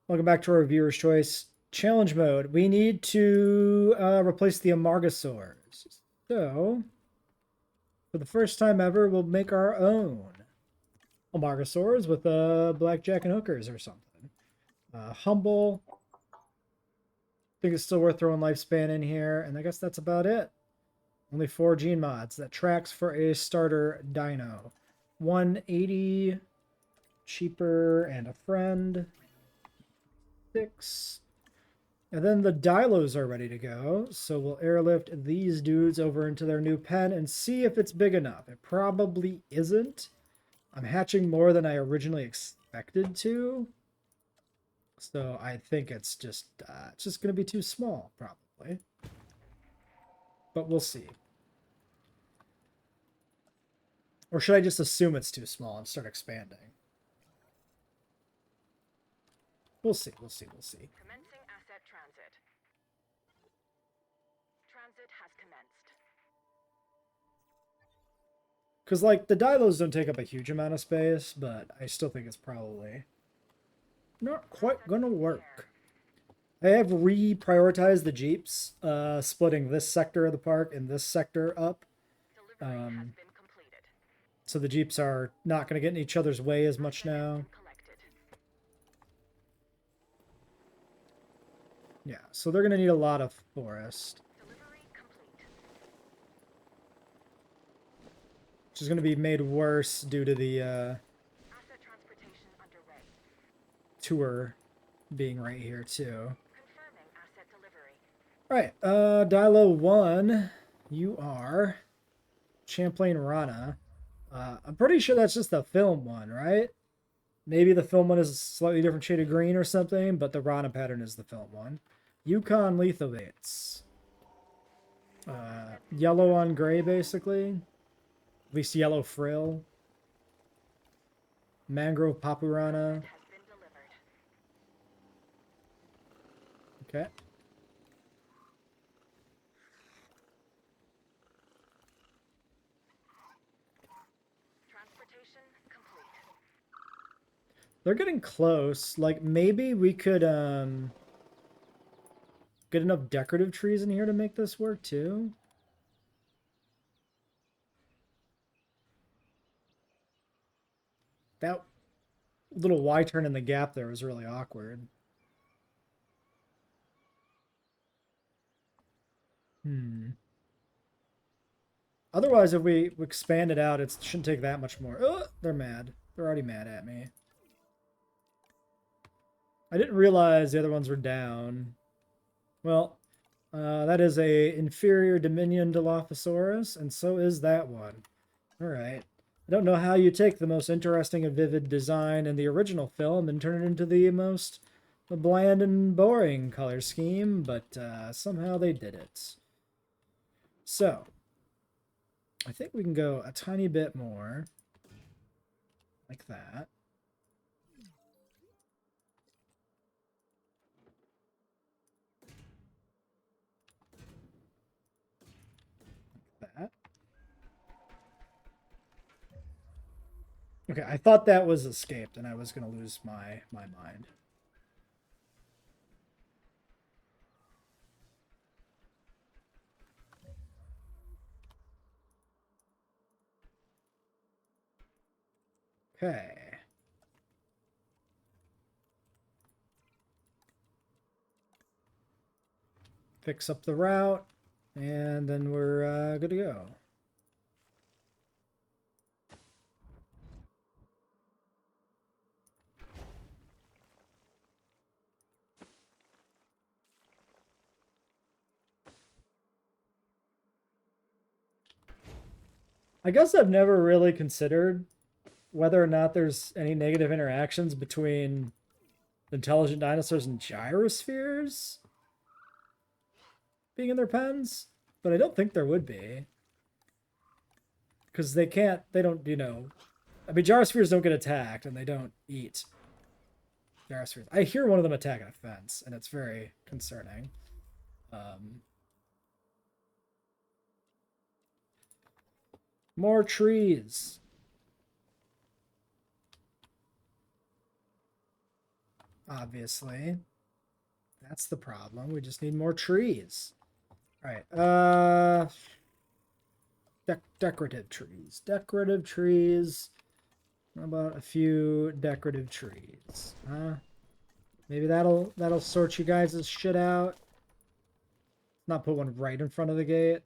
Welcome back to our viewer's choice challenge mode. We need to replace the Amargasaurs. So, for the first time ever, we'll make our own Amargasaurs with blackjack and hookers or something. Humble. Think it's still worth throwing lifespan in here, and I guess that's about it. Only 4 gene mods. That tracks for a starter dino. 180 cheaper and a friend. 6. And then the Dilos are ready to go, so we'll airlift these dudes over into their new pen and see if it's big enough. It probably isn't. I'm hatching more than I originally expected to. So I think it's just going to be too small, probably. But we'll see. Or should I just assume it's too small and start expanding? We'll see, we'll see, we'll see. Commencing asset transit. Transit has commenced. Because, like, the Dilos don't take up a huge amount of space, but I still think it's probably not quite gonna work. I have reprioritized the Jeeps, splitting this sector of the park and this sector up. Delivery has been completed. So the Jeeps are not going to get in each other's way as much now. Yeah, so they're going to need a lot of forest. Delivery complete. Which is going to be made worse due to the Asset transportation underway. tour being right here too. Confirming asset delivery. Alright, Dilo 1, you are Champlain Rana. I'm pretty sure that's just the film one, right? Maybe the film one is a slightly different shade of green or something, but the Rana pattern is the film one. Yukon Lethobates. Yellow on gray, basically. At least yellow frill. Mangrove Papurana. Okay. Transportation complete. They're getting close. Like, maybe we could, get enough decorative trees in here to make this work, too. That little Y turn in the gap there was really awkward. Otherwise, if we expand it out, it shouldn't take that much more. Oh, they're mad. They're already mad at me. I didn't realize the other ones were down. Well, that is a inferior Dominion Dilophosaurus, and so is that one. Alright. I don't know how you take the most interesting and vivid design in the original film and turn it into the most bland and boring color scheme, but somehow they did it. So, I think we can go a tiny bit more. Like that. Like that. Okay, I thought that was escaped and I was going to lose my mind. Okay. Fix up the route, and then we're good to go. I guess I've never really considered whether or not there's any negative interactions between intelligent dinosaurs and gyrospheres being in their pens, but I don't think there would be. Because they don't, I mean, gyrospheres don't get attacked and they don't eat gyrospheres. I hear one of them attacking a fence, and it's very concerning. More trees. obviously. That's the problem. We just need more trees. All right. Decorative trees. Decorative trees. How about a few decorative trees? Huh? Maybe that'll sort you guys' shit out. Not put one right in front of the gate.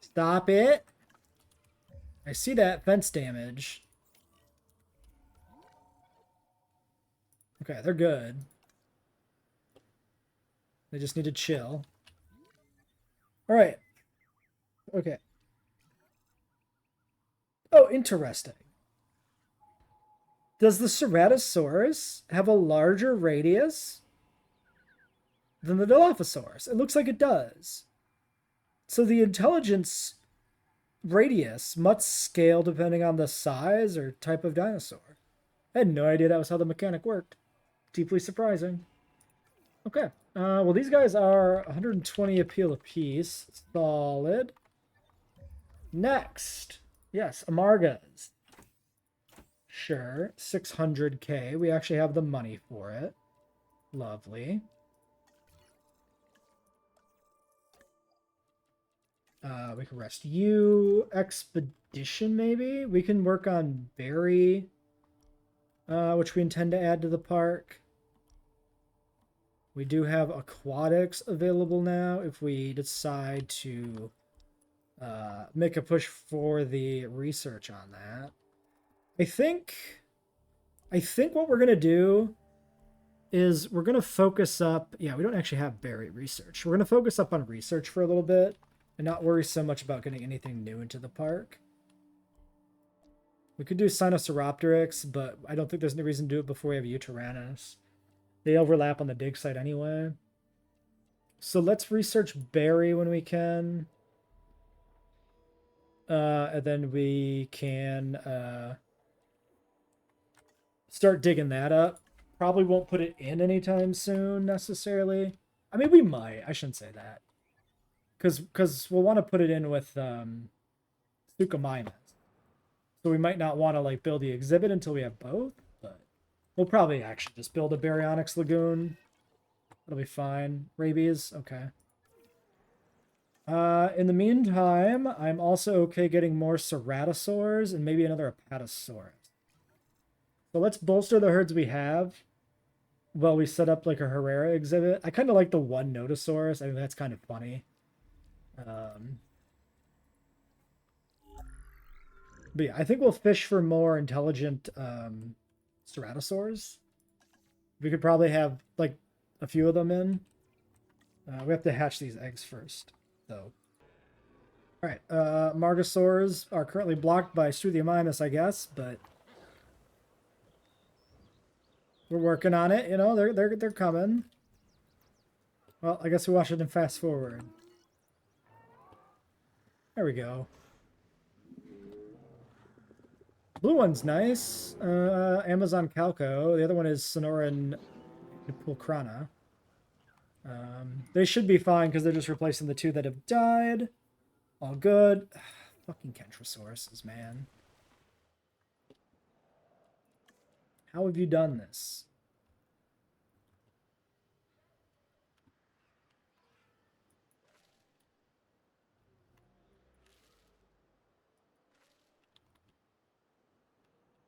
Stop it. I see that fence damage. Okay, they're good. They just need to chill. All right. Okay. Oh, interesting. Does the Ceratosaurus have a larger radius than the Dilophosaurus? It looks like it does. So the intelligence radius must scale depending on the size or type of dinosaur. I had no idea that was how the mechanic worked. Deeply surprising. Okay. Well, these guys are 120 appeal apiece. Solid. Next. Yes, Amargas. Sure. 600k. We actually have the money for it. Lovely. We can rest you. Expedition, maybe? We can work on Berry, which we intend to add to the park. We do have aquatics available now if we decide to make a push for the research on that. I think what we're going to do is we're going to focus up. Yeah, we don't actually have berry research. We're going to focus up on research for a little bit and not worry so much about getting anything new into the park. We could do Sinosauropteryx, but I don't think there's any reason to do it before we have Eutyrannus. They overlap on the dig site anyway. So let's research berry when we can. And then we can start digging that up. Probably won't put it in anytime soon, necessarily. I mean, we might. I shouldn't say that. Because we'll want to put it in with Suchomimus. So we might not want to like build the exhibit until we have both. But we'll probably actually just build a Baryonyx Lagoon. That'll be fine. Rabies? Okay. In the meantime, I'm also okay getting more Ceratosaurs and maybe another Apatosaurus. So let's bolster the herds we have while we set up like a Herrera exhibit. I kind of like the one Notosaurus. I think that's kind of funny. But yeah, I think we'll fish for more intelligent Ceratosaurs. We could probably have like a few of them in. We have to hatch these eggs first, though. All right, Margosaurs are currently blocked by Struthiomimus, I guess, but we're working on it. You know, they're coming. Well, I guess we watch it in fast forward. There we go. Blue one's nice. Amazon Calco. The other one is Sonoran Pulcrana. They should be fine because they're just replacing the two that have died. All good. Fucking Kentrosauruses, man. How have you done this?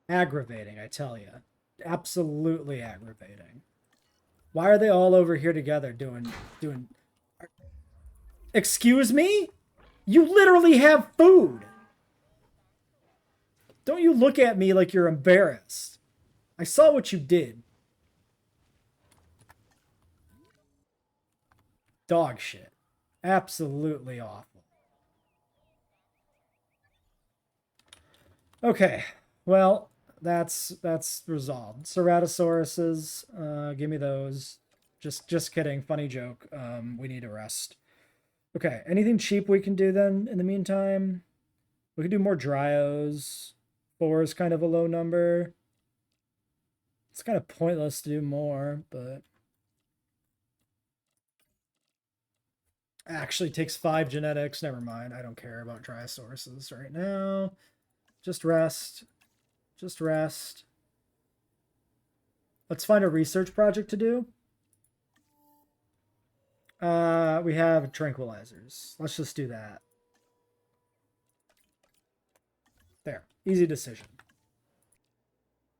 Aggravating, I tell you. Absolutely aggravating. Why are they all over here together doing... Excuse me? You literally have food! Don't you look at me like you're embarrassed. I saw what you did. Dog shit. Absolutely awful. Okay, well, that's resolved. Ceratosauruses, give me those. Just kidding. Funny joke. We need a rest. Okay, anything cheap we can do then in the meantime? We can do more Dryos. 4 is kind of a low number. It's kind of pointless to do more, but Actually takes 5 genetics. Never mind. I don't care about Dryasauruses right now. Just rest. Just rest. Let's find a research project to do. We have tranquilizers. Let's just do that. There. Easy decision.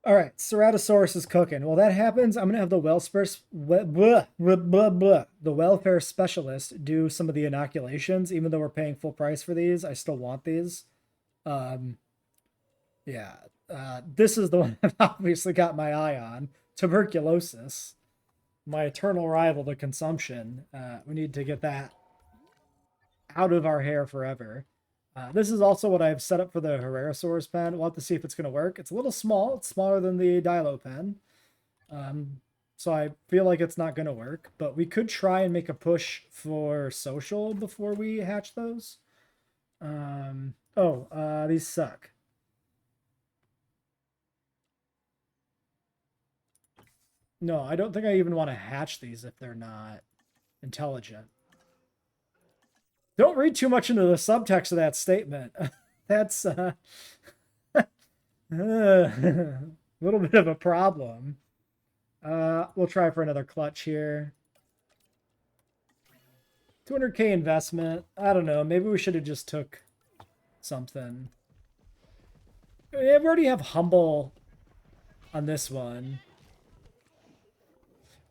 All right, Ceratosaurus is cooking. While that happens, I'm gonna have the welfare specialist do some of the inoculations. Even though we're paying full price for these, I still want these. Yeah, this is the one I've obviously got my eye on. Tuberculosis, my eternal rival to consumption. We need to get that out of our hair forever. This is also what I've set up for the Herrerasaurus pen. We'll have to see if it's going to work. It's a little small. It's smaller than the Dilo pen. So I feel like it's not going to work. But we could try and make a push for social before we hatch those. These suck. No, I don't think I even want to hatch these if they're not intelligent. Don't read too much into the subtext of that statement. That's a little bit of a problem. We'll try for another clutch here. 200k investment. I don't know. Maybe we should have just took something. We already have humble on this one.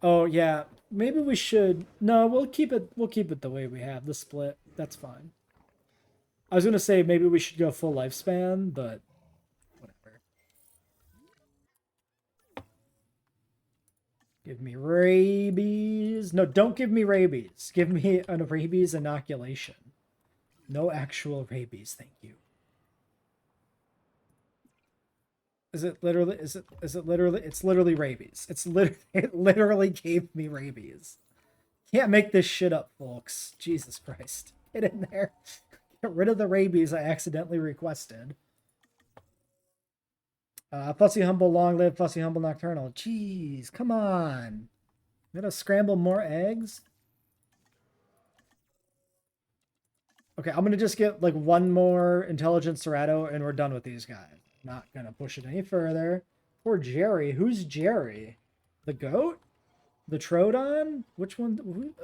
Oh yeah, maybe we should. No, we'll keep it. We'll keep it the way we have the split. That's fine. I was gonna say maybe we should go full lifespan, but whatever. Give me rabies. No, don't give me rabies. Give me a rabies inoculation. No actual rabies, thank you. Is it literally? Is it literally? It's literally rabies. It literally gave me rabies. Can't make this shit up, folks. Jesus Christ. Get in there. Get rid of the rabies I accidentally requested. Fussy Humble, long live Fussy Humble Nocturnal. Jeez, come on. Gotta scramble more eggs? Okay, I'm gonna just get like one more intelligent Cerato and we're done with these guys. Not gonna push it any further. Poor Jerry. Who's Jerry? The goat? The Troodon? Which one?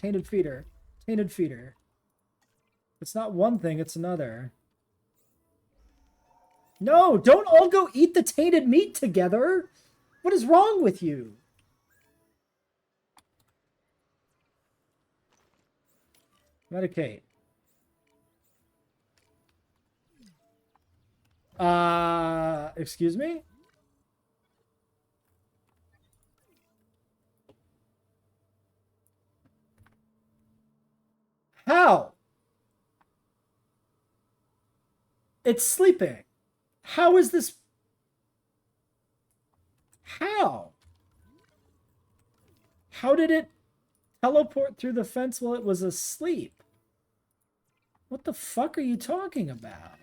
Tainted feeder. Tainted feeder. It's not one thing, it's another. No, don't all go eat the tainted meat together. What is wrong with you? Medicate. Excuse me? How? It's sleeping. How is this? How? How did it teleport through the fence while it was asleep? What the fuck are you talking about?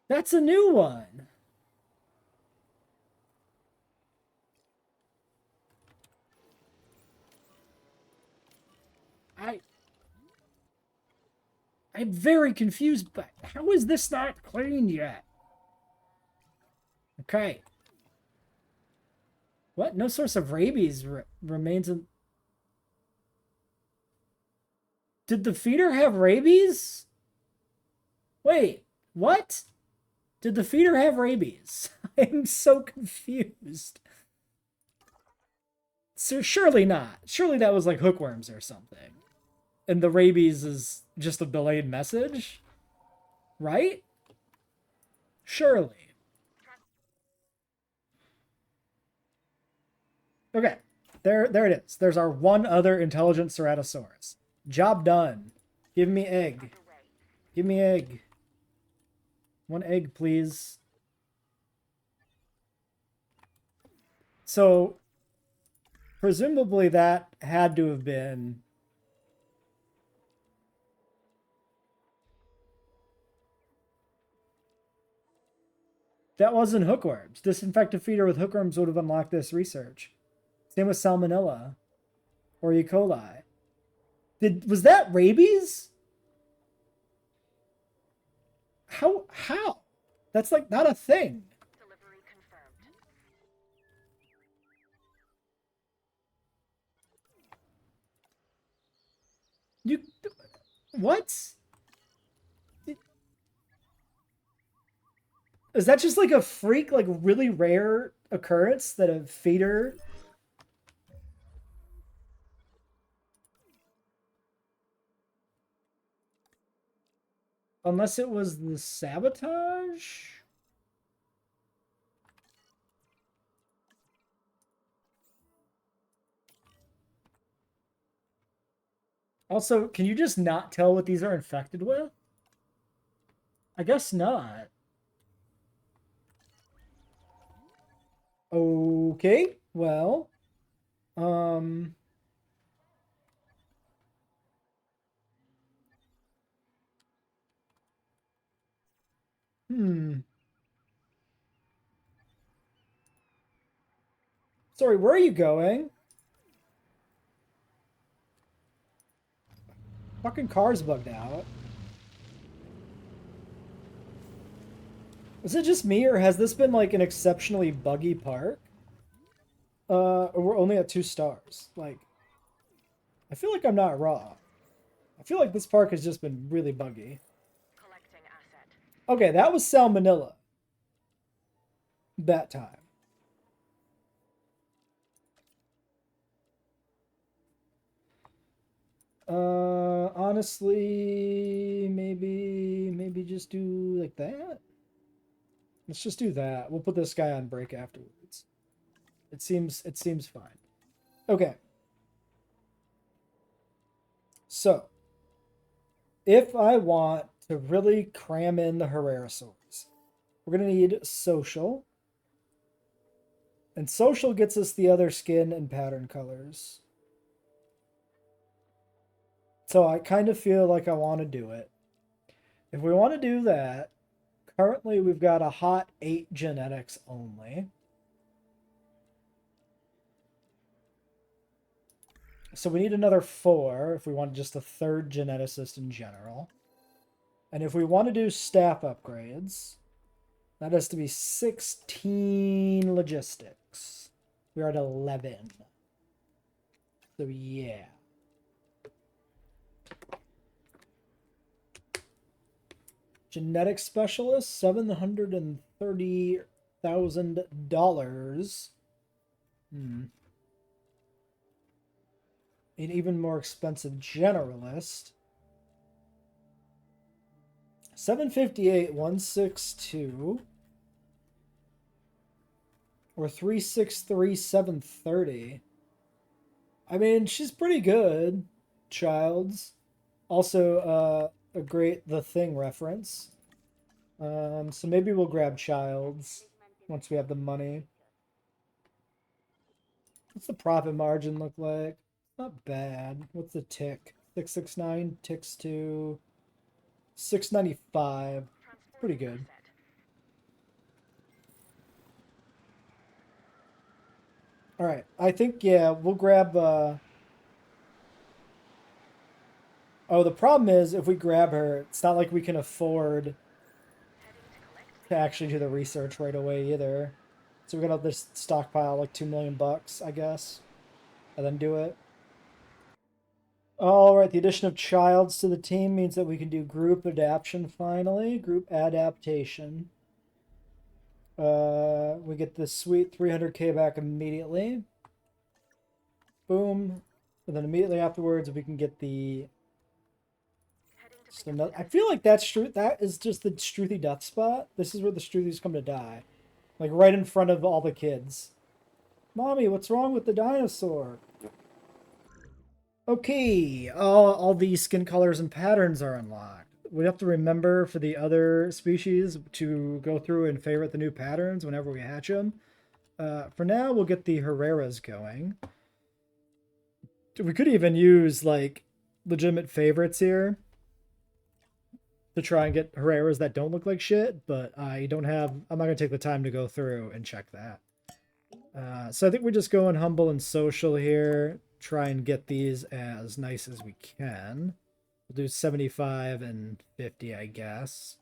That's a new one. I'm very confused, but how is this not clean yet? Okay. What? No source of rabies remains in... Did the feeder have rabies? Wait, what? Did the feeder have rabies? I'm so confused. So surely not. Surely that was like hookworms or something. And the rabies is just a delayed message? Right? Surely. Okay. There it is. There's our one other intelligent Ceratosaurus. Job done. Give me egg. Give me egg. One egg, please. So, presumably that had to have been... That wasn't hookworms. Disinfect a feeder with hookworms would have unlocked this research. Same with Salmonella. Or E. coli. Was that rabies? How? That's like not a thing. Delivery confirmed. You what? Is that just like a freak, like really rare occurrence that a feeder? Unless it was the sabotage? Also, can you just not tell what these are infected with? I guess not. Okay, well, um, hmm. Sorry, where are you going? Fucking car's bugged out. Is it just me, or has this been like an exceptionally buggy park? We're only at 2 stars. Like, I feel like I'm not wrong. I feel like this park has just been really buggy. Collecting asset. Okay, that was salmonella. That time. Honestly, maybe just do like that. Let's just do that. We'll put this guy on break afterwards. It seems fine. Okay. So, if I want to really cram in the Herrerasaurs, we're gonna need social. And social gets us the other skin and pattern colors. So I kind of feel like I want to do it. If we want to do that, currently we've got a hot 8 genetics only. So we need another 4 if we want just a 3rd geneticist in general. And if we want to do staff upgrades, that has to be 16 logistics. We're at 11. So yeah. Genetic specialist, $730,000. An even more expensive generalist. 758, 162. Or 363, 730. I mean, she's pretty good. Childs. Also, a great The Thing reference. So maybe we'll grab Childs once we have the money. What's the profit margin look like? Not bad. What's the tick? 669 ticks to 695. Pretty good. All right. I think, yeah, we'll grab... Oh, the problem is if we grab her, it's not like we can afford to actually do the research right away either. So we're gonna just stockpile like 2 million bucks, I guess, and then do it. All right, the addition of Childs to the team means that we can do group adaptation finally. Group adaptation. We get this sweet 300k back immediately. Boom. And then immediately afterwards, we can get the... I feel like that is just the Struthy death spot. This is where the Struthys come to die. Like right in front of all the kids. Mommy, what's wrong with the dinosaur? Okay, all these skin colors and patterns are unlocked. We have to remember for the other species to go through and favorite the new patterns whenever we hatch them. For now, we'll get the Herreras going. We could even use like legitimate favorites here to try and get Herreras that don't look like shit, but I'm not going to take the time to go through and check that. So I think we're just going humble and social here. try and get these as nice as we can. We'll do 75 and 50, I guess.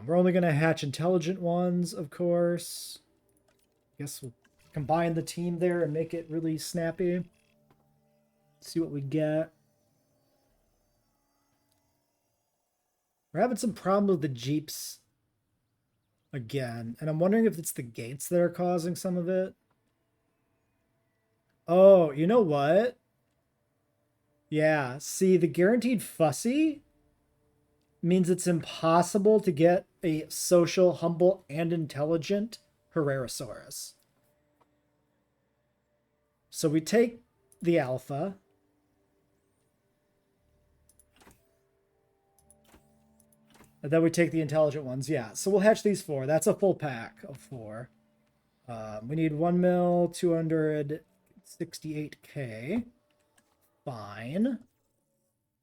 We're only going to hatch intelligent ones, of course. Guess we'll combine the team there and make it really snappy. See what we get. We're having some problem with the Jeeps again, and I'm wondering if it's the gates that are causing some of it. Oh, you know what? Yeah, see, the guaranteed fussy means it's impossible to get a social, humble, and intelligent Herrerasaurus. So we take the alpha. And then we take the intelligent ones. Yeah, so we'll hatch these 4. That's a full pack of 4. We need 1 mil, 268k. Fine.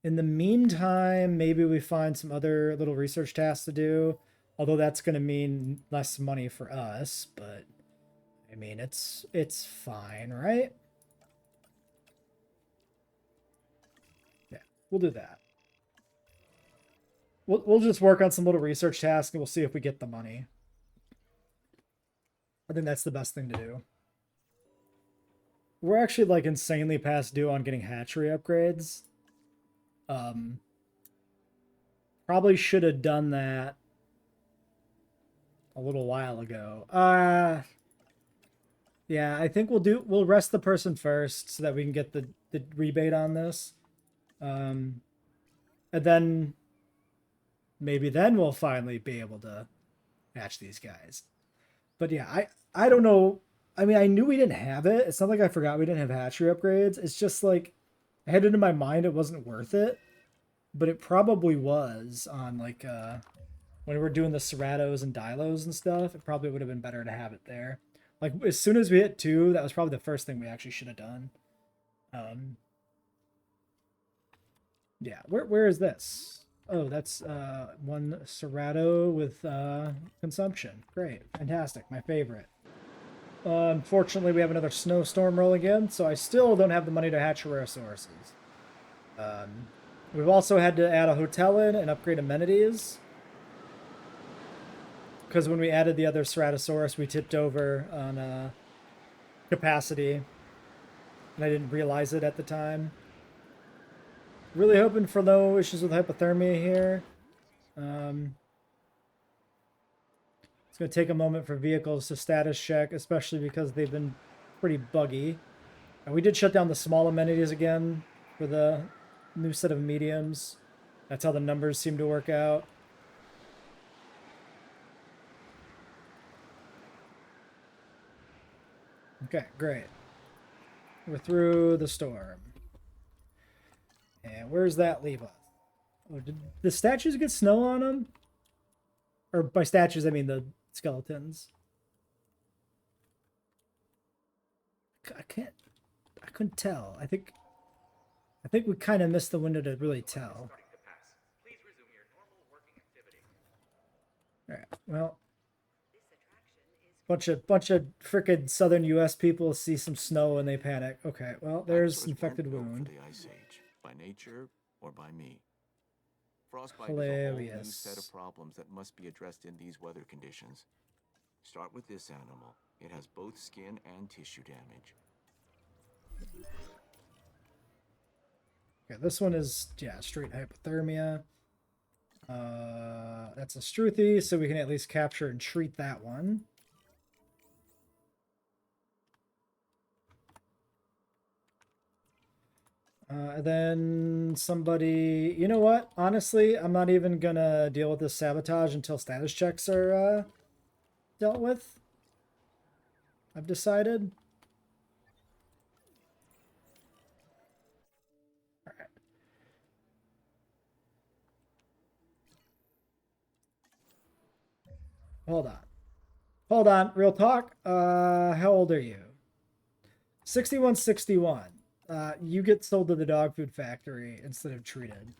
In the meantime, maybe we find some other little research tasks to do. Although that's going to mean less money for us. But, I mean, it's fine, right? Yeah, we'll do that. We'll just work on some little research tasks and we'll see if we get the money. I think that's the best thing to do. We're actually like insanely past due on getting hatchery upgrades. Probably should have done that a little while ago. Yeah, I think we'll rest the person first so that we can get the rebate on this. And then maybe then we'll finally be able to hatch these guys. But yeah, I don't know. I mean, I knew we didn't have it. It's not like I forgot we didn't have hatchery upgrades. It's just like I had it in my mind it wasn't worth it. But it probably was on like when we were doing the Ceratos and Dilos and stuff. It probably would have been better to have it there. Like as soon as we hit 2, that was probably the first thing we actually should have done. Yeah, where is this? Oh, that's 1 Cerato with consumption. Great, fantastic, my favorite. Unfortunately, we have another snowstorm rolling in, so I still don't have the money to hatch Herrerasaurus. We've also had to add a hotel in and upgrade amenities. Because when we added the other Ceratosaurus, we tipped over on capacity. And I didn't realize it at the time. Really hoping for no issues with hypothermia here. It's going to take a moment for vehicles to status check, especially because they've been pretty buggy. And we did shut down the small amenities again for the new set of mediums. That's how the numbers seem to work out. Okay, great. We're through the storm. And where does that leave us? Oh, did the statues get snow on them? Or by statues, I mean the skeletons. I couldn't tell. I think we kind of missed the window to really tell. All right. Well, bunch of frickin' southern U.S. people see some snow and they panic. Okay. Well, there's infected wound. The Ice Age, by nature or by me. Frostbite is a whole new set of problems that must be addressed in these weather conditions. Start with this animal. It has both skin and tissue damage. Okay, this one is, yeah, straight hypothermia. That's a Struthi, so we can at least capture and treat that one. And then somebody, you know what? Honestly, I'm not even gonna deal with this sabotage until status checks are dealt with. I've decided. All right. Hold on. Real talk. How old are you? 6161. You get sold to the dog food factory instead of treated.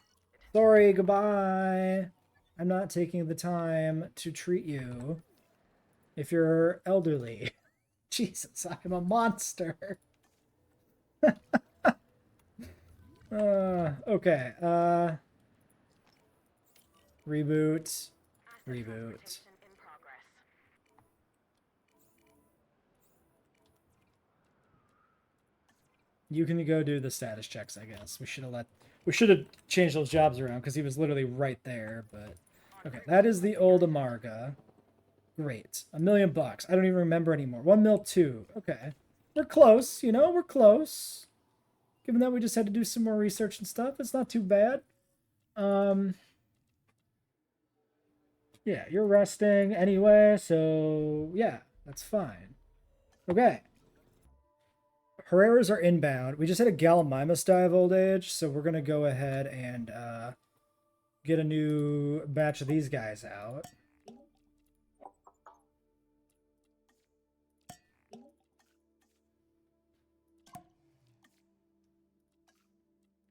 Sorry, goodbye. I'm not taking the time to treat you if you're elderly. Jesus, I'm a monster. Okay. Reboot. Reboot. Transportation in progress. You can go do the status checks, I guess. We should have changed those jobs around because he was literally right there, but okay, that is the old Amarga. Great. $1 million. I don't even remember anymore. 1 mil 2. Okay. We're close, you know, we're close. Given that we just had to do some more research and stuff, it's not too bad. Yeah, you're resting anyway, so yeah, that's fine. Okay. Herreras are inbound. We just had a Gallimimus die of old age, so we're going to go ahead and get a new batch of these guys out.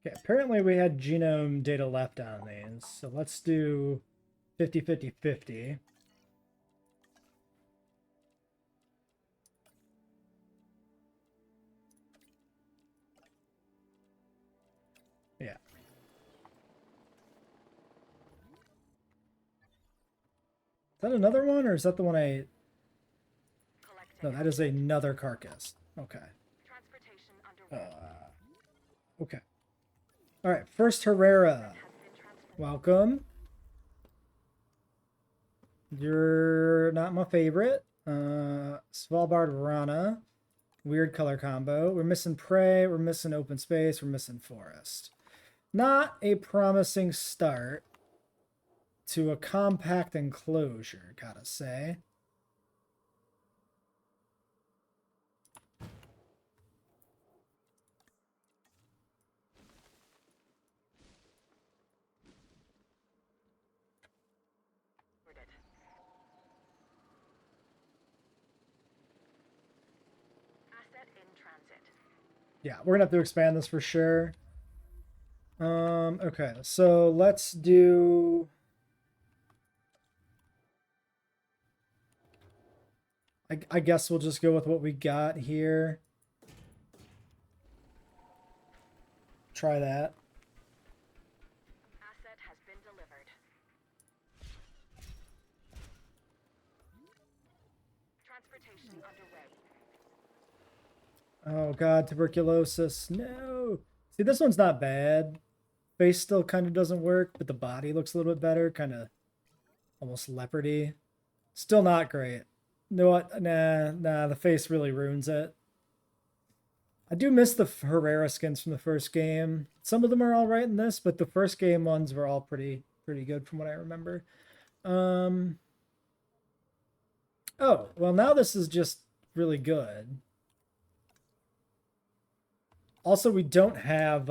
Okay, apparently we had genome data left on these, so let's do 50-50-50. Yeah. Is that another one, or is that the one I... No, that is another carcass. Okay. Transportation underway. Okay. All right, first Herrera. Welcome. You're not my favorite. Svalbard Rana. Weird color combo. We're missing prey. We're missing open space. We're missing forest. Not a promising start to a compact enclosure, gotta say. Asset in transit. Yeah, we're gonna have to expand this for sure. Okay, so let's do... I guess we'll just go with what we got here. Try that. Asset has been delivered. Transportation underway. Oh god, tuberculosis. No. See, this one's not bad. Face still kind of doesn't work, but the body looks a little bit better. Kind of almost leopardy. Still not great. You know what? Nah, the face really ruins it. I do miss the Herrera skins from the first game. Some of them are all right in this, but the first game ones were all pretty good from what I remember. Oh, well now this is just really good. Also, we don't have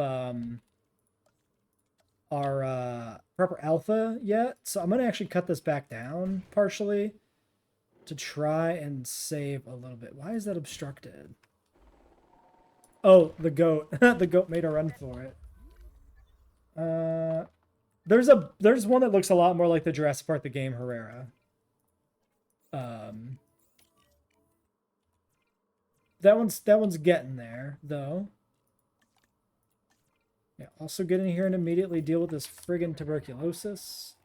our proper alpha yet, so I'm gonna actually cut this back down partially to try and save a little bit. Why is that obstructed? Oh, the goat. The goat made a run for it. There's one that looks a lot more like the Jurassic Park the game Herrera. That one's getting there though. Yeah, also get in here and immediately deal with this friggin' tuberculosis.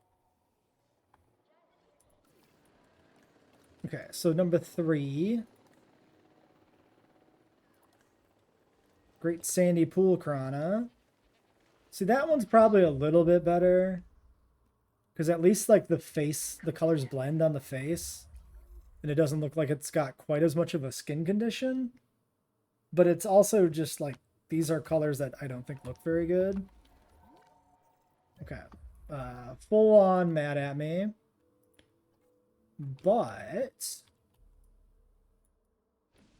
Okay, so number 3. Great Sandy Pool Krana. See, that one's probably a little bit better. Because at least, like, the face, the colors blend on the face. And it doesn't look like it's got quite as much of a skin condition. But it's also just, like, these are colors that I don't think look very good. Okay. Full on mad at me. But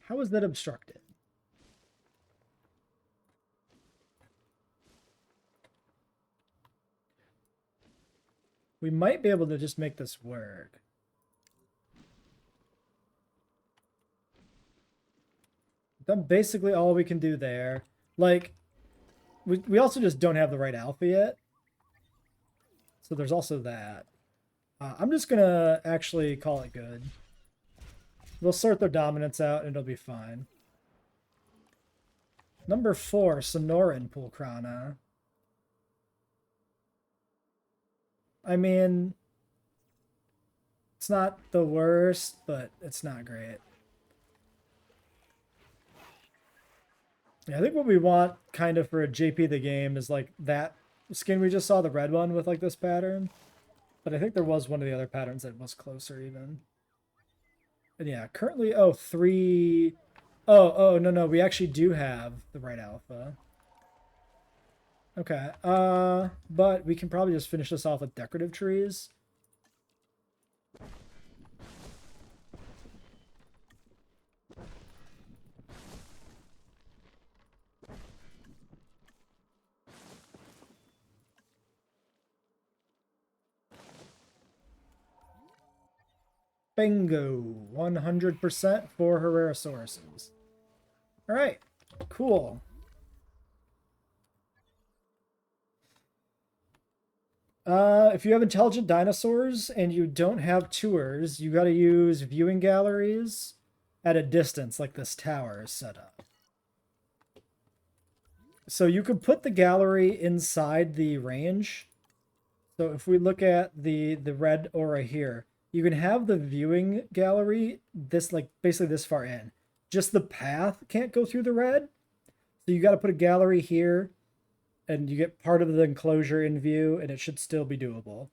how is that obstructed? We might be able to just make this work. Done basically all we can do there. Like, we also just don't have the right alpha yet. So there's also that. I'm just going to actually call it good. We'll sort their dominance out and it'll be fine. Number 4, Sonoran Pulkrana. I mean, it's not the worst, but it's not great. Yeah, I think what we want kind of for a JP the game is like that skin we just saw, the red one with like this pattern. But I think there was one of the other patterns that was closer even. And yeah, currently, oh, 3... Oh, no, we actually do have the right alpha. Okay, but we can probably just finish this off with decorative trees. Bingo! 100% for Herrerosauruses. Alright, cool. If you have intelligent dinosaurs and you don't have tours, you gotta use viewing galleries at a distance, like this tower is set up. So you could put the gallery inside the range. So if we look at the red aura here, you can have the viewing gallery this, like, basically this far in. Just the path can't go through the red. So you got to put a gallery here, and you get part of the enclosure in view, and it should still be doable.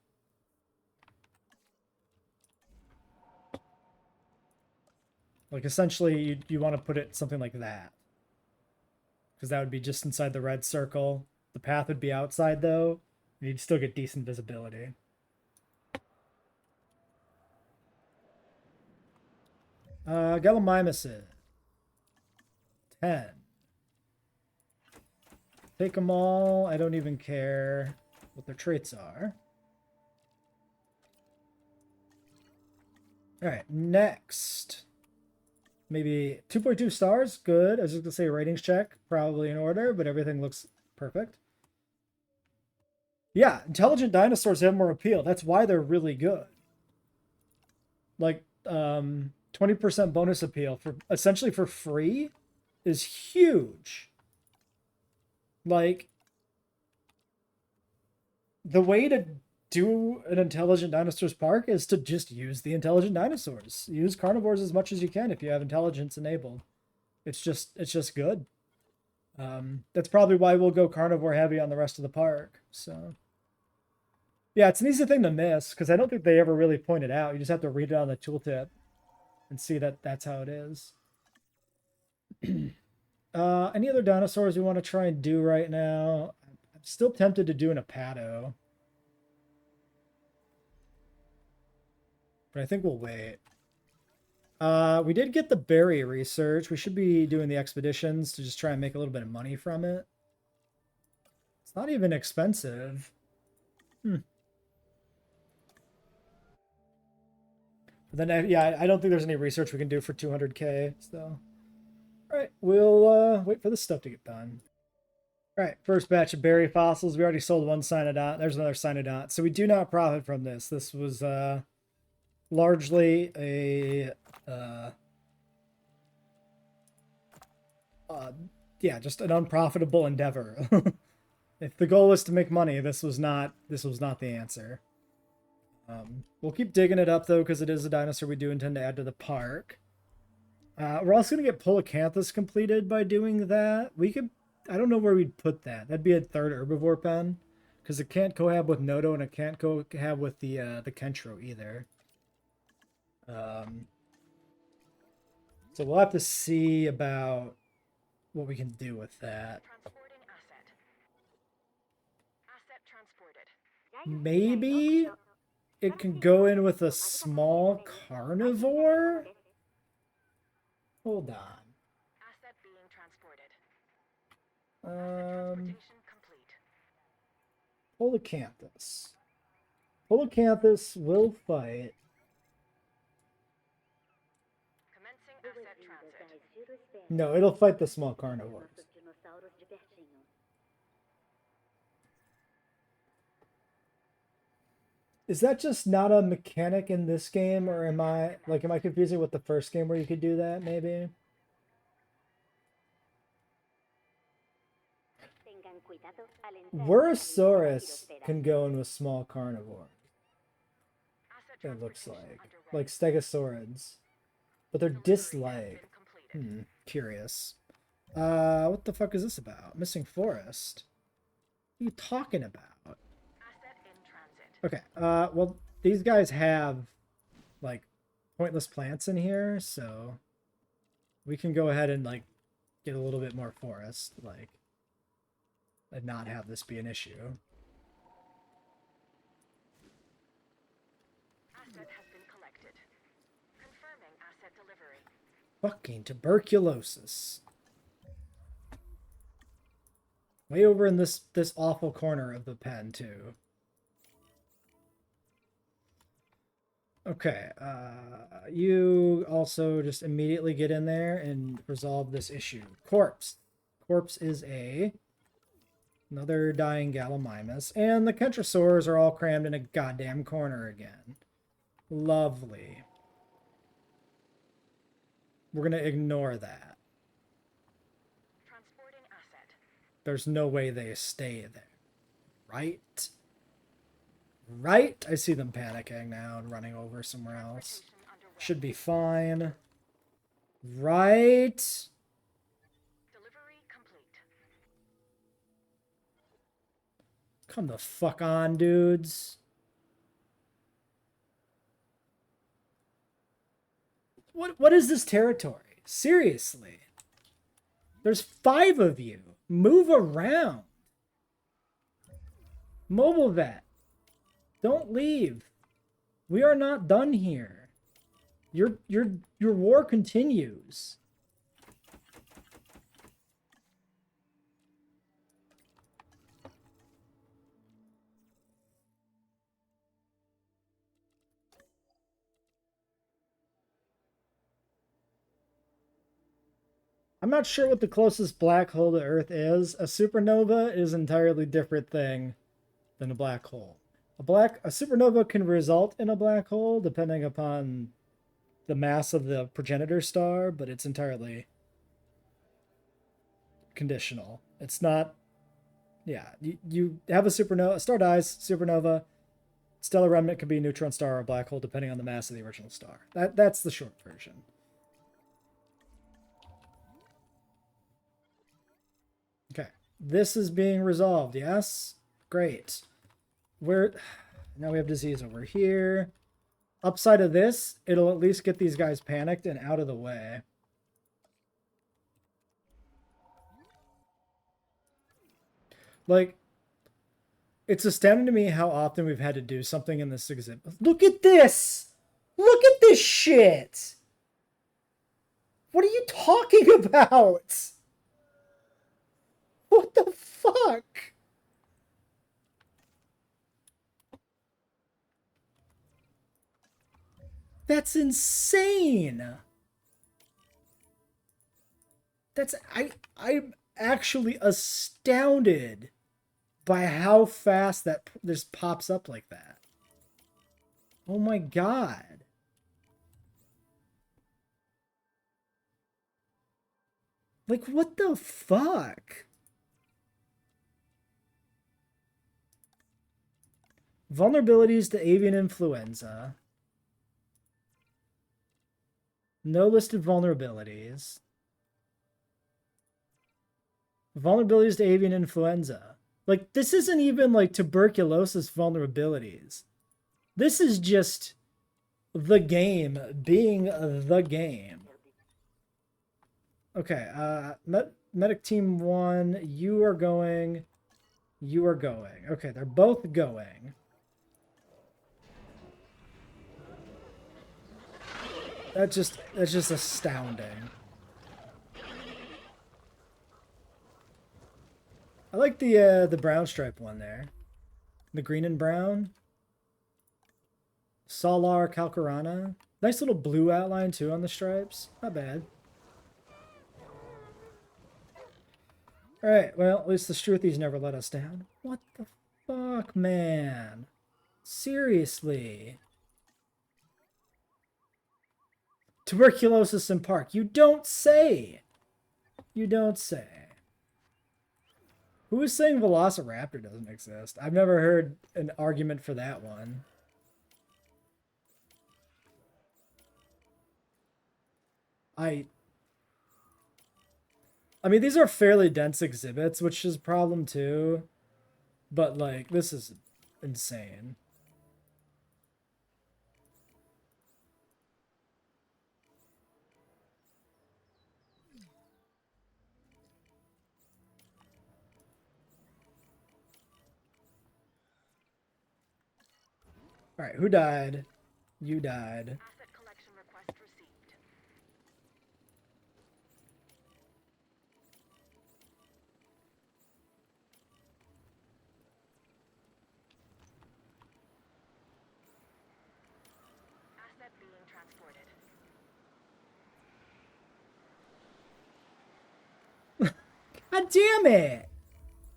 Like, essentially, you want to put it something like that. Because that would be just inside the red circle. The path would be outside, though. And you'd still get decent visibility. Gallimimuses. 10. Take them all. I don't even care what their traits are. Alright, next. Maybe 2.2 stars. Good. I was just going to say ratings check. Probably in order, but everything looks perfect. Yeah, intelligent dinosaurs have more appeal. That's why they're really good. Like, 20% bonus appeal for essentially for free is huge. Like, the way to do an intelligent dinosaurs park is to just use the intelligent dinosaurs. Use carnivores as much as you can if you have intelligence enabled. It's just good. That's probably why we'll go carnivore heavy on the rest of the park. So yeah, it's an easy thing to miss because I don't think they ever really point it out. You just have to read it on the tooltip and see that that's how it is. Any other dinosaurs we want to try and do right now? I'm still tempted to do an Apado, but I think we'll wait. We did get the berry research. We should be doing the expeditions to just try and make a little bit of money from it. It's not even expensive. But then, yeah, I don't think there's any research we can do for 200k, so... Alright, we'll wait for this stuff to get done. Alright, first batch of berry fossils. We already sold one Cynodont. There's another Cynodont. So we do not profit from this. This was largely a... yeah, just an unprofitable endeavor. If the goal is to make money, this was not the answer. We'll keep digging it up, though, because it is a dinosaur we do intend to add to the park. We're also going to get Polacanthus completed by doing that. We could... I don't know where we'd put that. That'd be a third herbivore pen, because it can't cohab with Noto, and it can't cohab with the Kentro either. So we'll have to see about what we can do with that. Transporting asset. Asset transported. Maybe it can go in with a small carnivore? Hold on. Asset being transported. Transportation complete. Polacanthus. Polacanthus will fight. Commencing asset transit. No, it'll fight the small carnivores. Is that just not a mechanic in this game, or am I confusing with the first game where you could do that, maybe? Wurosaurus can go in with small carnivore. Asset It looks transportation like underway. stegosaurids, but they're Delivery has disliked. been completed. Curious. What the fuck is this about? Missing forest. What are you talking about? Asset in transit. Okay. Well, these guys have like pointless plants in here, so we can go ahead and like get a little bit more forest, like, and not have this be an issue. Asset has been collected. Confirming asset delivery. Fucking tuberculosis. Way over in this awful corner of the pen too. Okay, you also just immediately get in there and resolve this issue. Corpse. Corpse is another dying Gallimimus, and the Kentrosaurs are all crammed in a goddamn corner again. Lovely. We're gonna ignore that. Transporting asset. There's no way they stay there. Right? Right? I see them panicking now and running over somewhere else. Transportation underway. Should be fine. Right? Delivery complete. Come the fuck on, dudes. What is this territory? Seriously. There's 5 of you. Move around. Mobile vet. Don't leave. We are not done here. Your war continues. I'm not sure what the closest black hole to Earth is. A supernova is an entirely different thing than a black hole. A supernova can result in a black hole depending upon the mass of the progenitor star, but it's entirely conditional. It's not. Yeah, you have a supernova, a star dies, supernova, stellar remnant could be a neutron star or a black hole depending on the mass of the original star. That's the short version. Okay, this is being resolved. Yes, great. Now we have disease over here. Upside of this, it'll at least get these guys panicked and out of the way. Like, it's astounding to me how often we've had to do something in this exhibit. Look at this! Look at this shit! What are you talking about? What the fuck? That's insane. I'm actually astounded by how fast that this pops up like that. Oh my god. Like, what the fuck? Vulnerabilities to avian influenza. No listed vulnerabilities. Vulnerabilities to avian influenza. Like, this isn't even like tuberculosis vulnerabilities. This is just the game being the game. Okay, medic team 1, you are going. You are going. Okay, they're both going. That's just astounding. I like the brown stripe one there. The green and brown. Salar Calcarana. Nice little blue outline too on the stripes. Not bad. Alright, well, at least the Struthies never let us down. What the fuck, man? Seriously. Tuberculosis in park. You don't say. You don't say. Who is saying Velociraptor doesn't exist? I've never heard an argument for that one. I mean, these are fairly dense exhibits, which is a problem too. But, like, this is insane. Alright, who died? You died. Asset collection request received. Asset being transported. God damn it!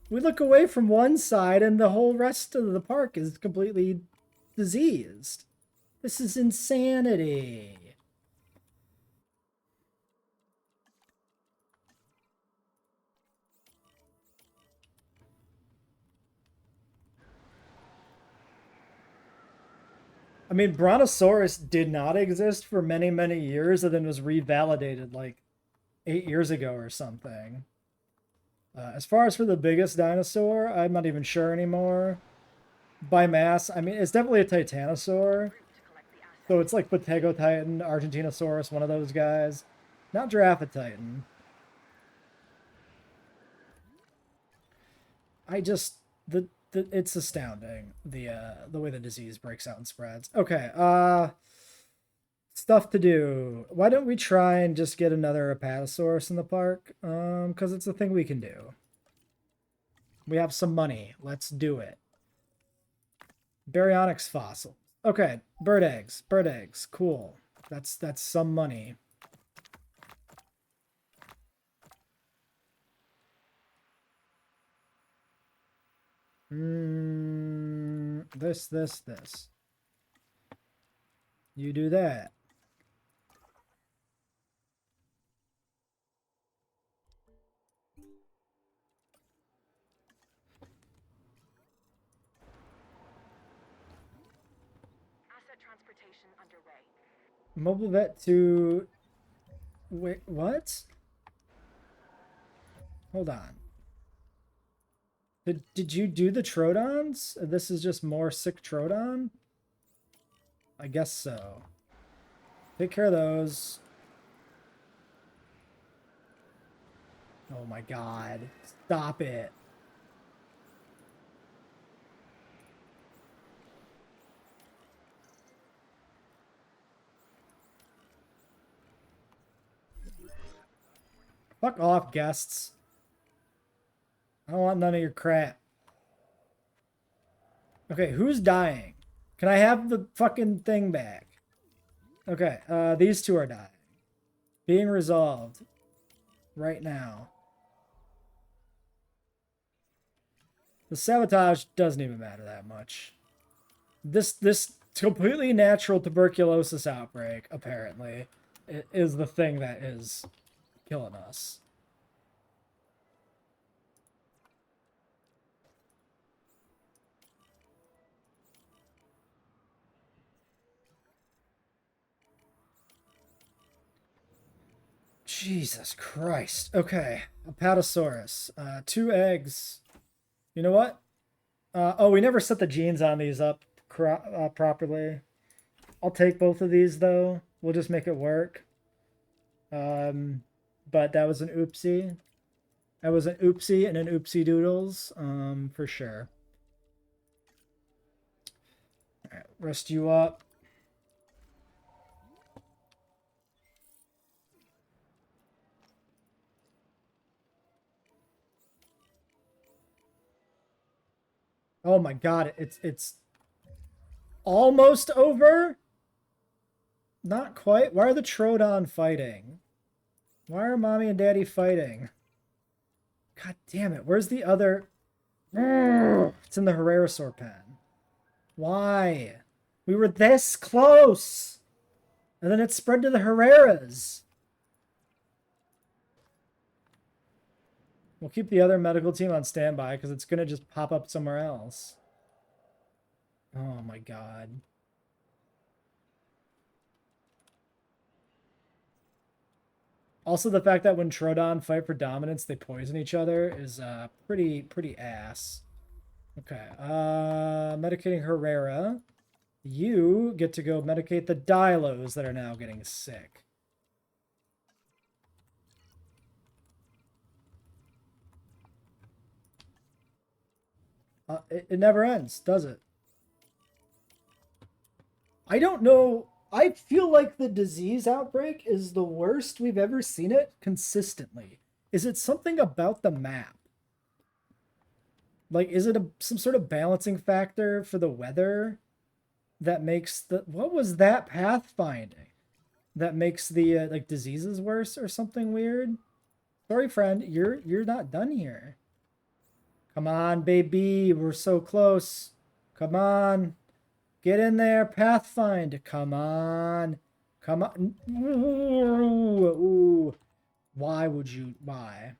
We look away from one side and the whole rest of the park is completely diseased. This is insanity. I mean, Brontosaurus did not exist for many, many years and then was revalidated like 8 years ago or something. As far as for the biggest dinosaur, I'm not even sure anymore. By mass, I mean, it's definitely a Titanosaur. So it's like Ptegotitan, Argentinosaurus, one of those guys. Not Giraffatitan. I just it's astounding the way the disease breaks out and spreads. Okay, stuff to do. Why don't we try and just get another Apatosaurus in the park? Because it's a thing we can do. We have some money. Let's do it. Baryonyx fossil. Okay, bird eggs. Bird eggs. Cool. That's some money. This. You do that. Asset transportation underway. Mobile vet to... Wait, what? Hold on. Did you do the Trodons? This is just more sick Trodon? I guess so. Take care of those. Oh my god. Stop it. Fuck off, guests. I don't want none of your crap. Okay, who's dying? Can I have the fucking thing back? Okay, these two are dying. Being resolved. Right now. The sabotage doesn't even matter that much. This completely natural tuberculosis outbreak, apparently, is the thing that is killing us. Jesus Christ. Okay. Apatosaurus. 2 eggs. You know what? Oh, we never set the genes on these up properly. I'll take both of these, though. We'll just make it work. But that was an oopsie. That was an oopsie and an oopsie doodles, for sure. All right, rest you up. Oh my god, it's almost over? Not quite. Why are the Trodon fighting? Why are mommy and daddy fighting? God damn it. Where's the other? It's in the Herrerasaur pen. Why? We were this close. And then it spread to the Herreras. We'll keep the other medical team on standby because it's going to just pop up somewhere else. Oh my god. Also, the fact that when Troodon fight for dominance, they poison each other is pretty ass. Okay, medicating Herrera. You get to go medicate the Dilos that are now getting sick. It never ends, does it? I don't know. I feel like the disease outbreak is the worst we've ever seen it consistently. Is it something about the map? Like, is it some sort of balancing factor for the weather that makes the... What was that pathfinding? That makes the, like, diseases worse or something weird? Sorry, friend. You're not done here. Come on, baby. We're so close. Come on. Get in there, Pathfind. Come on. Come on. Ooh. Why would you? Why?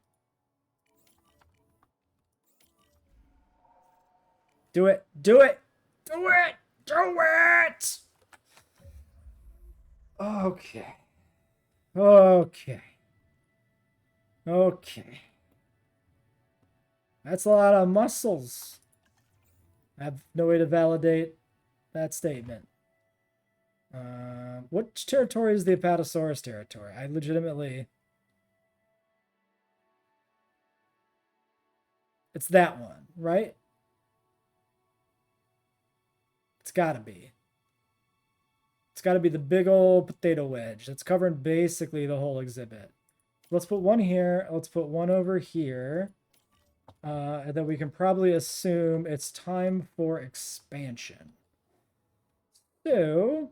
Do it. Do it. Do it. Do it. Okay. Okay. Okay. That's a lot of muscles. I have no way to validate that statement. Which territory is the Apatosaurus territory? I legitimately... It's that one, right? It's gotta be. It's gotta be the big old potato wedge that's covering basically the whole exhibit. Let's put one here. Let's put one over here. And then we can probably assume it's time for expansion. So,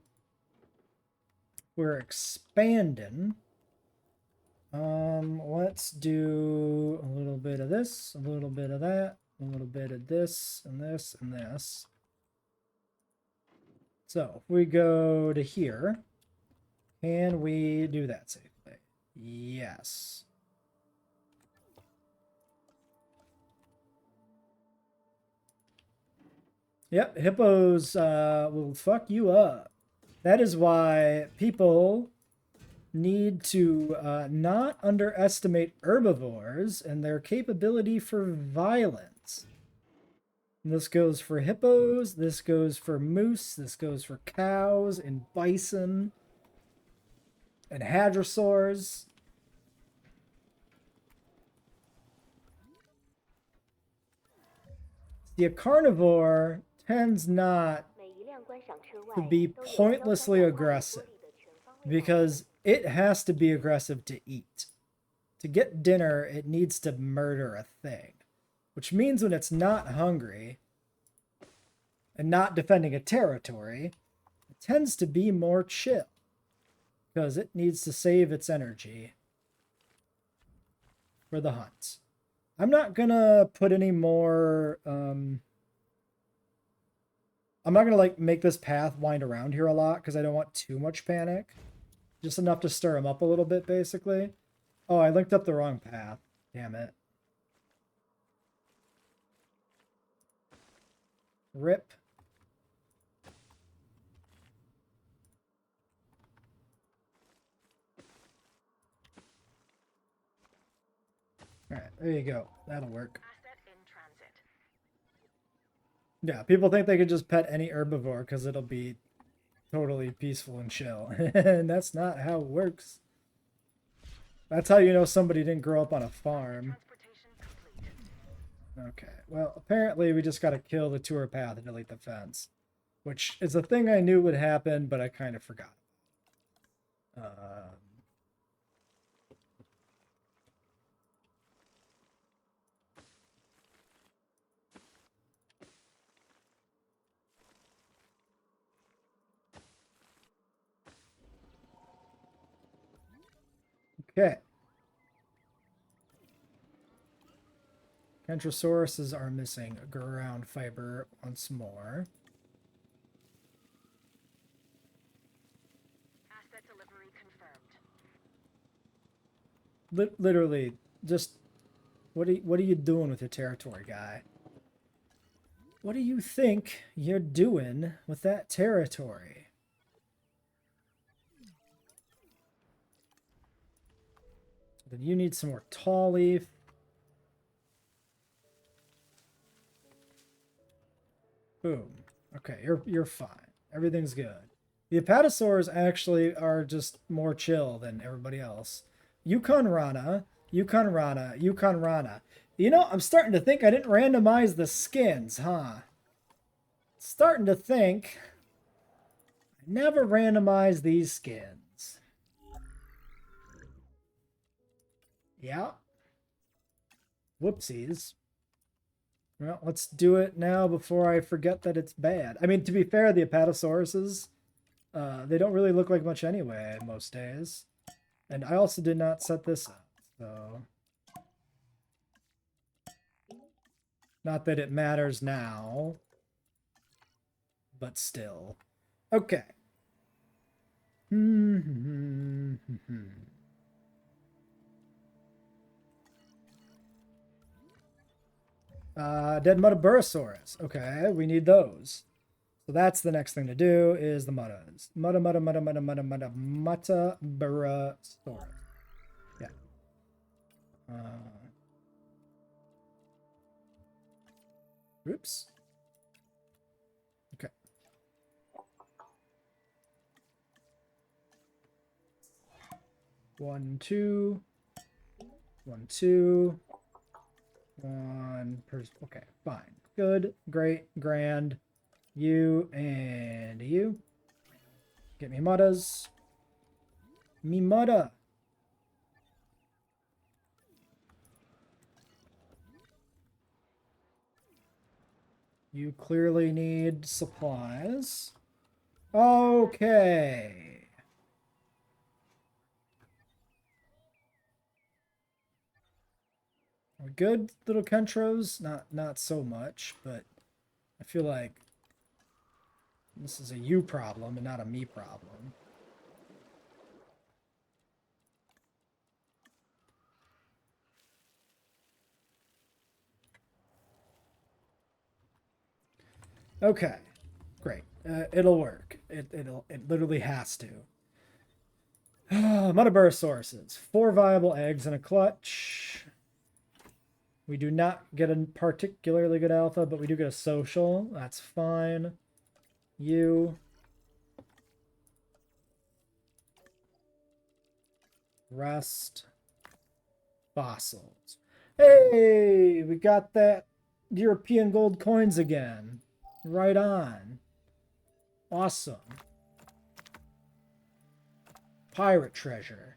we're expanding. Let's do a little bit of this, a little bit of that, a little bit of this, and this, and this. So, if we go to here, can we do that safely? Yes. Yep, hippos will fuck you up. That is why people need to not underestimate herbivores and their capability for violence. And this goes for hippos, this goes for moose, this goes for cows and bison and hadrosaurs. See, a carnivore tends not to be pointlessly aggressive because it has to be aggressive to eat. To get dinner, it needs to murder a thing, which means when it's not hungry and not defending a territory, it tends to be more chill because it needs to save its energy for the hunt. I'm not gonna put any more, I'm not gonna like make this path wind around here a lot because I don't want too much panic. Just enough to stir him up a little bit, basically. Oh, I linked up the wrong path. Damn it. Rip. Alright, there you go. That'll work. Asset in transit. Yeah, people think they could just pet any herbivore because it'll be totally peaceful and chill. And that's not how it works. That's how you know somebody didn't grow up on a farm. Transportation complete. Okay, well, apparently we just gotta kill the tour path and delete the fence. Which is a thing I knew would happen, but I kind of forgot. Okay. Kentrosauruses are missing ground fiber once more. Asset delivery confirmed. Literally, just What are you doing with your territory, guy? What do you think you're doing with that territory? Then you need some more tall leaf. Boom. Okay, you're fine. Everything's good. The apatosaurs actually are just more chill than everybody else. Yukon Rana, Yukon Rana, Yukon Rana. You know, I'm starting to think I didn't randomize the skins, huh? Starting to think I never randomized these skins. Yeah. Whoopsies. Well, let's do it now before I forget that it's bad. I mean, to be fair, the apatosauruses, they don't really look like much anyway most days. And I also did not set this up, so... Not that it matters now, but still. Okay. Dead Mudaburasaurus. Okay, we need those. So that's the next thing to do is the Muddas. Mudaburasaurus. Yeah. Oops. Okay. One, two. One, two. One per. Okay, fine. Good, great, grand. You and you. Get me muddas. Me mudda. You clearly need supplies. Okay. Are we good, little Kentros? Not so much, but I feel like this is a you problem and not a me problem. Okay, great. It'll work. It literally has to. Mudabur sources. 4 viable eggs and a clutch. We do not get a particularly good alpha, but we do get a social. That's fine. You. Rust. Fossils. Hey, we got that European gold coins again. Right on. Awesome. Pirate treasure.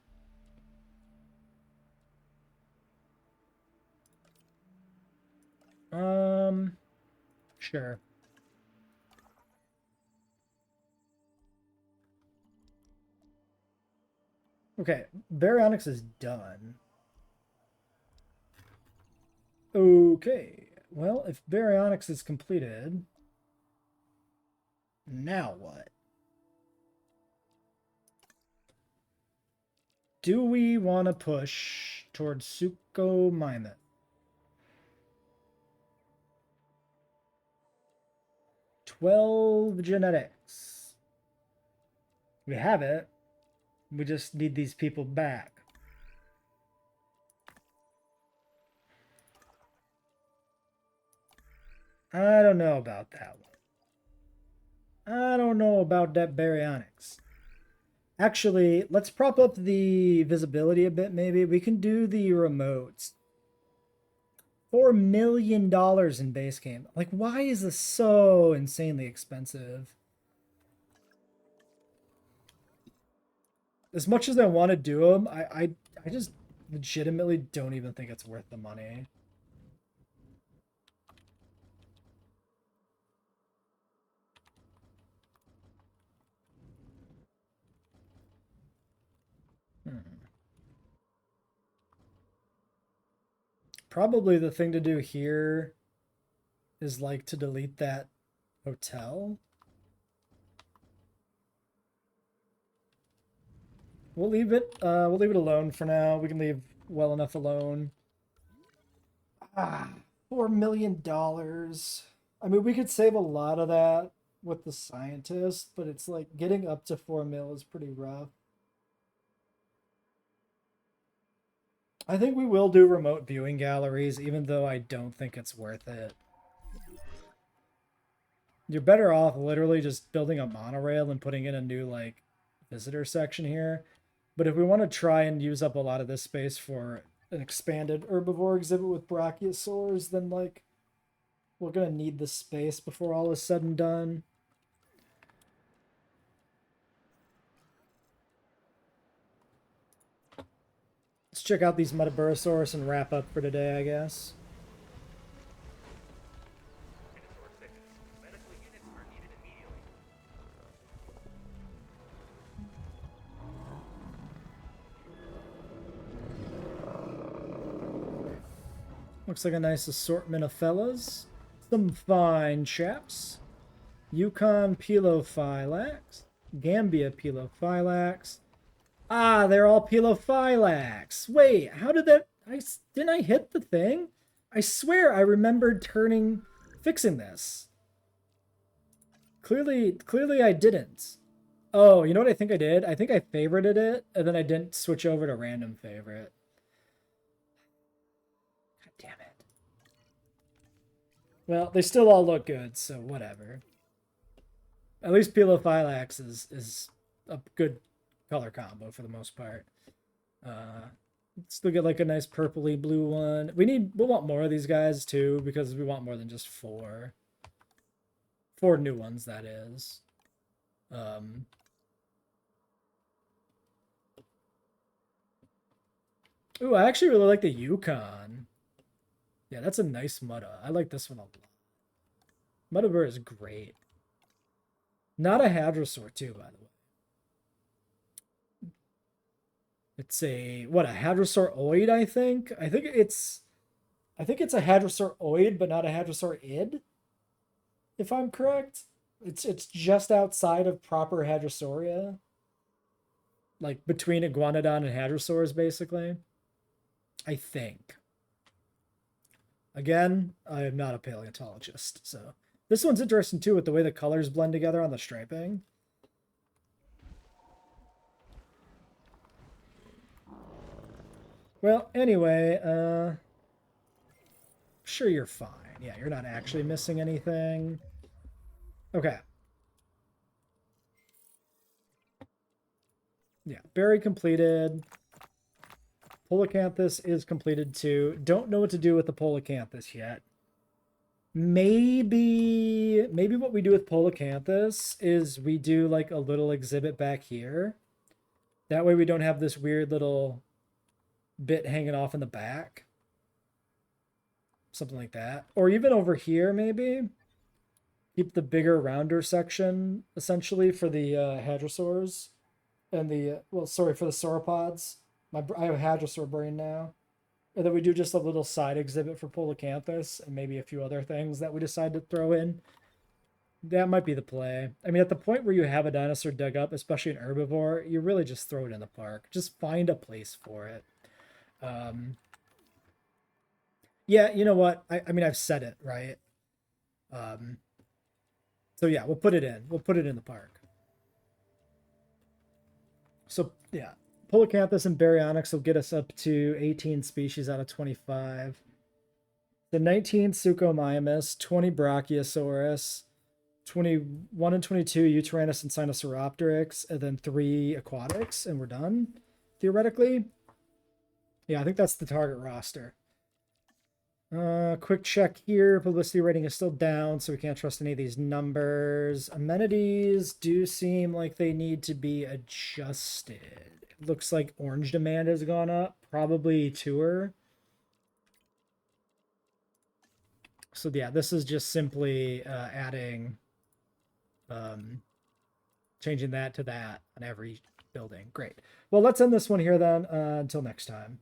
Sure. Okay, baryonyx is done. Okay, well, if baryonyx is completed, now what? Do we want to push towards Suchomimus? "12 genetics. We have it. We just need these people back. I don't know about that one. I don't know about that baryonyx. Actually, let's prop up the visibility a bit, maybe. We can do the remotes. $4 million in base game. Like, why is this so insanely expensive? As much as I want to do them, I just legitimately don't even think it's worth the money. Probably the thing to do here is like to delete that hotel. We'll leave it alone for now. We can leave well enough alone. $4 million. I mean, we could save a lot of that with the scientist, but it's like getting up to 4 mil is pretty rough. I think we will do remote viewing galleries, even though I don't think it's worth it. You're better off literally just building a monorail and putting in a new, like, visitor section here. But if we want to try and use up a lot of this space for an expanded herbivore exhibit with brachiosaurs, then, like, we're going to need the space before all is said and done. Let's check out these Metaburosaurus and wrap up for today, I guess. Looks like a nice assortment of fellas. Some fine chaps. Yukon Pelophylax. Gambia Pelophylax. Ah, they're all Pelophylax. Wait, how did that... didn't I hit the thing? I swear I remembered fixing this. Clearly I didn't. Oh, you know what I think I did? I think I favorited it, and then I didn't switch over to random favorite. God damn it. Well, they still all look good, so whatever. At least Pelophylax is a good color combo for the most part. Let's look at like a nice purpley blue one. We'll want more of these guys too, because we want more than just 4. 4 new ones, that is. Ooh, I actually really like the Yukon. Yeah, that's a nice Mutta. I like this one a lot. Mutabur is great. Not a Hadrosaur too, by the way. It's a Hadrosauroid, I think. I think it's a Hadrosauroid, but not a Hadrosaurid. If I'm correct. It's just outside of proper Hadrosauria. Like between Iguanodon and Hadrosaurs, basically. I think. Again, I am not a paleontologist, so this one's interesting too with the way the colors blend together on the striping. Well, anyway, sure you're fine. Yeah, you're not actually missing anything. Okay. Yeah, berry completed. Polacanthus is completed too. Don't know what to do with the Polacanthus yet. Maybe what we do with Polacanthus is we do like a little exhibit back here. That way we don't have this weird little bit hanging off in the back. Something like that. Or even over here, maybe. Keep the bigger, rounder section, essentially, for the hadrosaurs. And the, for the sauropods. I have a hadrosaur brain now. And then we do just a little side exhibit for Polacanthus and maybe a few other things that we decide to throw in. That might be the play. I mean, at the point where you have a dinosaur dug up, especially an herbivore, you really just throw it in the park. Just find a place for it. Yeah, you know what? I mean, I've said it, right? So yeah, we'll put it in. We'll put it in the park. So yeah, Polacanthus and Baryonyx will get us up to 18 species out of 25. The 19 Suchomimus, 20 Brachiosaurus, 21 and 22 Eutyrannus and Sinosauropteryx, and then 3 aquatics, and we're done, theoretically. Yeah, I think that's the target roster. Quick check here. Publicity rating is still down, so we can't trust any of these numbers. Amenities do seem like they need to be adjusted. It looks like orange demand has gone up, probably tour. So yeah, this is just simply adding, changing that to that on every building. Great. Well, let's end this one here then. Until next time.